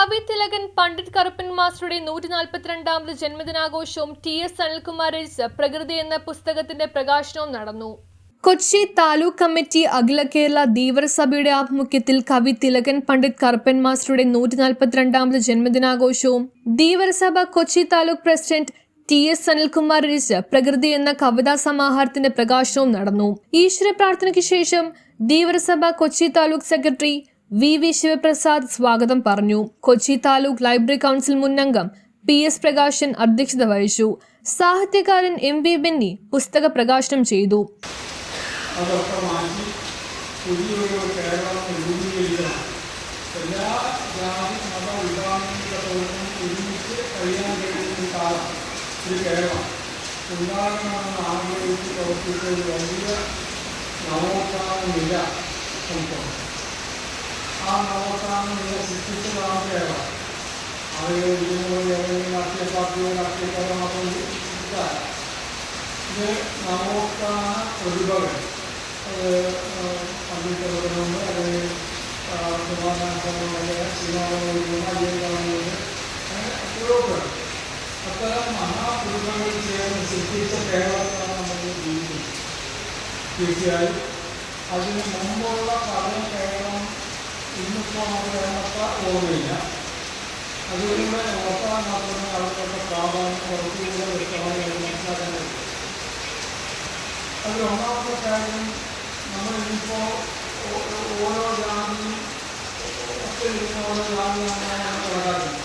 കവി തിലകൻ പണ്ഡിറ്റ് കറുപ്പൻ മാസ്റ്ററുടെ 142ാമത് ജന്മദിനാഘോഷവും ടി.എസ്. അനിൽകുമാർ രചിച്ച പ്രകൃതി എന്ന പുസ്തകത്തിന്റെ പ്രകാശനവും നടന്നു. കൊച്ചി താലൂക്ക് കമ്മിറ്റി അഖില കേരള ധീവര സഭയുടെ ആഭിമുഖ്യത്തിൽ കവി തിലകൻ പണ്ഡിറ്റ് കറുപ്പൻ മാസ്റ്ററുടെ 142ാമത് ജന്മദിനാഘോഷവും ധീവരസഭ കൊച്ചി താലൂക്ക് പ്രസിഡന്റ് ടി.എസ്. അനിൽകുമാർ രചിച്ച പ്രകൃതി എന്ന കവിതാ സമാഹാരത്തിന്റെ പ്രകാശനവും നടന്നു. ഈശ്വര പ്രാർത്ഥനയ്ക്ക് ശേഷം ധീവരസഭ കൊച്ചി താലൂക്ക് സെക്രട്ടറി വി. ശിവപ്രസാദ് സ്വാഗതം പറഞ്ഞു. കൊച്ചി താലൂക്ക് ലൈബ്രറി കൗൺസിൽ മുന്നംഗം പി.എസ്. പ്രകാശൻ അധ്യക്ഷത വഹിച്ചു. സാഹിത്യകാരൻ എം.വി. ബെന്നി പുസ്തക പ്രകാശനം ചെയ്തു. ആ നവോത്ഥാനം സൃഷ്ടിച്ചതാണ് കേരളം. ആളുകൾ രാഷ്ട്രീയ പാർട്ടിയോ രാഷ്ട്രീയക്കാരോ മാത്രം സൃഷ്ടിച്ചാൽ ഇത് നവോത്ഥാന പ്രതിഭകൾ പണ്ഡിതരുണ്ട്, അല്ലെങ്കിൽ എത്രയോ പേർ അത്തരം മഹാപ്രതിഭകൾ ചേർന്ന് സൃഷ്ടിച്ച കേരളത്തിലാണ് നമ്മൾ ജീവിക്കുന്നത്. തീർച്ചയായും അതിന് മുമ്പുള്ള പല കേരളം ഇന്നിപ്പോൾ നമുക്ക് ഓർമ്മയില്ല. അതിലൂടെ ഓർത്താൽ മാത്രമേ അവരുടെ പ്രാധാന്യം കുറച്ചുകൂടെ വ്യക്തമായി മനസ്സിലാക്കാൻ കഴിയും. അതിൽ ഒന്നാമത്തെ കാര്യം, നമ്മൾ ഇന്നിപ്പോൾ ഓരോ ജാതിയും ഒക്കെ ഇരുന്ന ഓരോ ജാതിയാണ് കണക്കാക്കുന്നത്.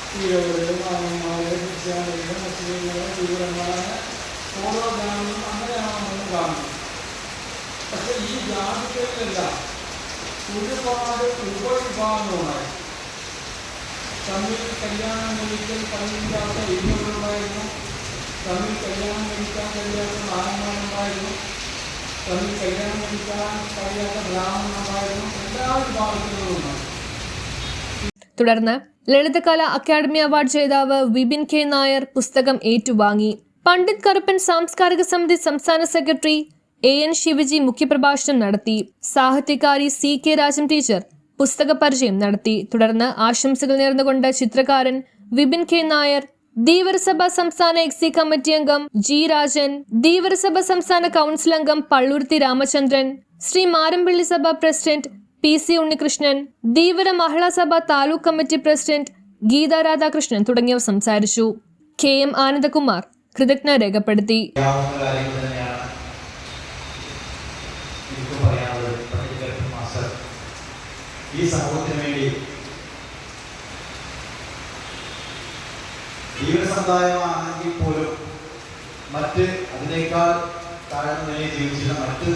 തീരവരും മാന്യന്മാരെ ക്രിസ്ത്യാനികൾ മുസ്ലിങ്ങൾ തീവ്രന്മാരെ ഓരോ ജാതിയും അങ്ങനെയാണ് നമ്മൾ കാണുന്നത്. പക്ഷെ ഈ ജാതികളിലെല്ലാം ഒരുപാട് ഉപവിഭാഗങ്ങളുണ്ടായി. തമ്മിൽ കല്യാണം കഴിക്കൽ കഴിയാത്ത ഇന്നുകളുണ്ടായിരുന്നു, തമ്മിൽ കല്യാണം കഴിക്കാൻ കഴിയാത്ത നായന്മാരുണ്ടായിരുന്നു, തമ്മിൽ കല്യാണം കഴിക്കാൻ കഴിയാത്ത ബ്രാഹ്മണനുണ്ടായിരുന്നു. എല്ലാ വിഭാഗത്തിലും ഉണ്ടായിരുന്നു. തുടർന്ന് ലളിതകലാ അക്കാദമി അവാർഡ് ജേതാവ് വിപിൻ കെ നായർ പുസ്തകം ഏറ്റുവാങ്ങി. പണ്ഡിറ്റ് കറുപ്പൻ സാംസ്കാരിക സമിതി സംസ്ഥാന സെക്രട്ടറി എൻ ശിവജി മുഖ്യപ്രഭാഷണം നടത്തി. സാഹിത്യകാരി കെ രാജൻ ടീച്ചർ പുസ്തക പരിചയം നടത്തി. തുടർന്ന് ആശംസകൾ നേർന്നുകൊണ്ട് ചിത്രകാരൻ വിപിൻ കെ നായർ, ധീവരസഭ സംസ്ഥാന എക്സി കമ്മിറ്റി അംഗം ജി രാജൻ, ധീവരസഭ സംസ്ഥാന കൗൺസിൽ അംഗം പള്ളുരുത്തി രാമചന്ദ്രൻ, ശ്രീ മാരമ്പള്ളി സഭ പ്രസിഡന്റ് പി.സി. ഉണ്ണികൃഷ്ണൻ, ധീവര മഹിളാ സഭ താലൂക്ക് കമ്മിറ്റി പ്രസിഡന്റ് ഗീത രാധാകൃഷ്ണൻ തുടങ്ങിയവർ സംസാരിച്ചു. കെ.എം. ആനന്ദകുമാർ കൃതജ്ഞത രേഖപ്പെടുത്തി. ഈ സമൂഹത്തിന് വേണ്ടി ജീവന സമുദായമാണെങ്കിൽ പോലും മറ്റ് അതിനേക്കാൾ താഴ്ന്ന നിലയിൽ ജീവിച്ചിരുന്ന മറ്റ്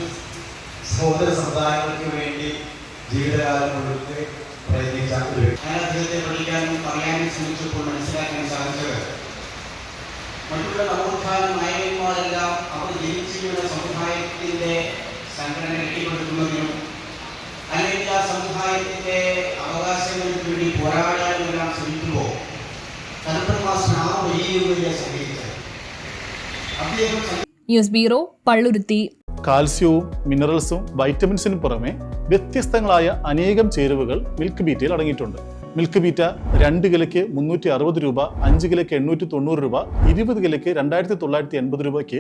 സഹോദര സമുദായങ്ങൾക്ക് വേണ്ടി ജീവിതകാലം മുഴുവൻ പ്രയത്നിച്ച ഒരു അദ്ദേഹത്തെ പഠിക്കാനും പറയാനും ശ്രമിച്ചപ്പോൾ മനസ്സിലാക്കാൻ സാധിച്ചത് മറ്റുള്ള നവോത്ഥാന നായകന്മാരെല്ലാം അവർ ജീവിച്ചിരുന്ന സമുദായത്തിന്റെ സംഘടന കെട്ടിപ്പടുക്കുന്നതിനും അല്ലെങ്കിൽ ആ സമുദായത്തിന്റെ അവകാശങ്ങൾക്ക് വേണ്ടി പോരാടാനെല്ലാം ശ്രമിക്കുമ്പോൾ കറുപ്പൻ മാസ്റ്റർ ആ വലിയ സംഗീതം അദ്ദേഹം. News bureau, Palluruthy. കാൽസ്യവും മിനറൽസും വൈറ്റമിൻസിനും പുറമെ വ്യത്യസ്തങ്ങളായ അനേകം ചേരുവകൾ മിൽക്ക് ബീറ്റയിൽ അടങ്ങിയിട്ടുണ്ട്. മിൽക്ക് ബീറ്റ 2 കിലോയ്ക്ക് 360 രൂപ, 5 കിലോയ്ക്ക് 890 രൂപ, 20 കിലോയ്ക്ക് 2980 രൂപയ്ക്ക്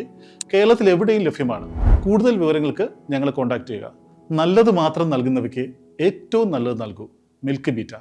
കേരളത്തിൽ എവിടെയും ലഭ്യമാണ്. കൂടുതൽ വിവരങ്ങൾക്ക് ഞങ്ങളെ കോൺടാക്ട് ചെയ്യുക. നല്ലത് മാത്രം നൽകുന്നവയ്ക്ക് ഏറ്റവും നല്ലത് നൽകൂ. Milk beta.